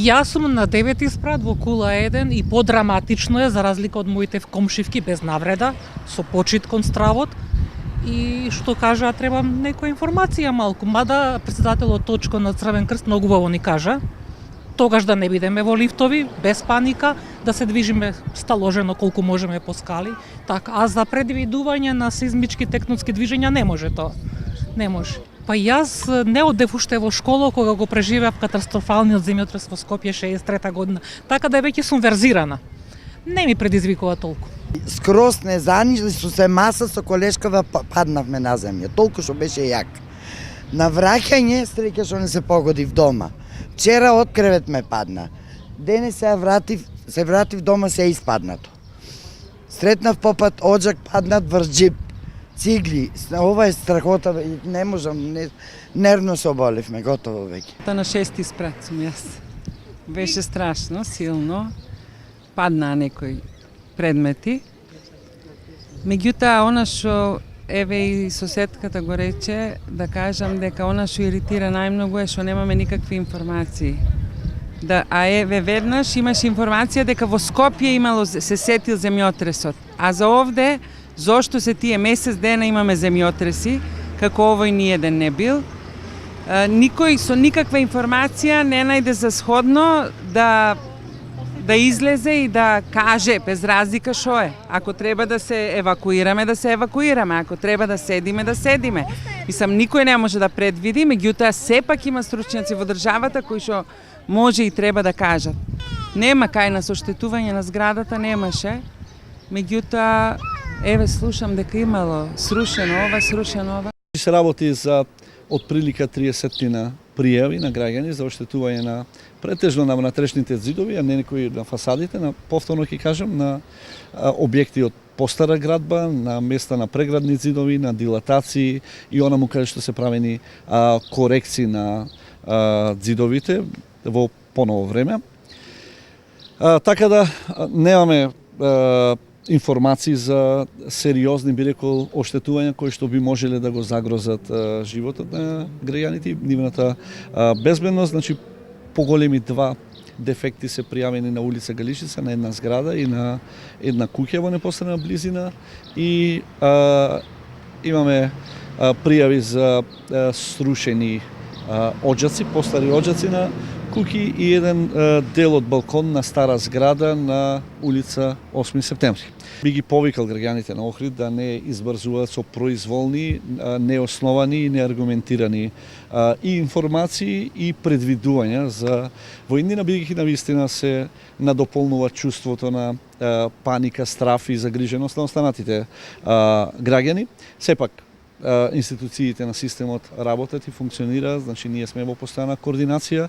Јас сум на 9 спрат во кула 1 и подраматично е за разлика од моите комшивки без навреда, со почит кон стравот. И што кажа, треба некоја информација малку, мада претседателот Точко на Црвен крст многу убаво ни кажа, тогаш да не бидеме во лифтови, без паника, да се движиме сталожено колку можеме по скали, така, а за предвидување на сизмички тектонски движења не може тоа. Не може. Па јас не одев уште во школа кога го преживеав катастрофалниот земјотрес во Скопје 63 година, така да веќе сум верзирана. Не ми предизвикува толку. Скроз не занижли со се маса со колешкава паднавме на земја, толку што беше јак. На враќање среќа што не се погодив дома. Вчера од кревет ме падна. Денес се вратив дома се испаднато. Сретнав попат оџак паднат врз джип. Цигли, ова е страхота, не можам, нервно се оболивме, готово веќе. На 6 спрат сум јас. Беше страшно, силно. Паднаа некои предмети. Меѓутоа, она што еве и соседката го рече, да кажам дека она што иритира најмногу е што немаме никакви информации. А еве веднаш имаш информација дека во Скопје се сетил земјотресот, а за овде зошто се тие месец дена имаме земјотреси, како овој ниеден не бил. Никој со никаква информација не најде за сходно да излезе и да каже без разлика што е. Ако треба да се евакуираме, да се евакуираме. Ако треба да седиме, да седиме. Мислам, никој не може да предвиди, меѓутоа сепак има стручњаци во државата кои што може и треба да кажат. Нема кај нас оштетување на зградата, немаше. Меѓутоа, еве слушам дека имало срушено ова. Се работи за отприлика 30 пријави на граѓани за оштетување на претежно на внатрешните зидови, а не некои на фасадите, на повторно ќе кажам, на објекти од постара градба, на места на преградни зидови, на дилатации и онаму каде што се правени корекции на зидовите во поново време. Така да немаме информации за сериозни, би рекол, оштетувања кои што би можеле да го загрозат животот на граѓаните и нивната безбедност. Значи, поголеми два дефекти се пријавени на улица Галишица, на една зграда и на една куќа во непосредна близина и имаме пријави за срушени оџаци, постари оџаци на куќи и еден дел од балкон на стара зграда на улица 8 септември. Би ги повикал граѓаните на Охрид да не избрзуваат со произволни, неосновани и неаргументирани и информации и предвидувања за војнина, бидејќи навистина се надополнува чувството на паника, страф и загриженост на останатите граѓани. Сепак, институциите на системот работат и функционираат, значи ние сме во постојана координација.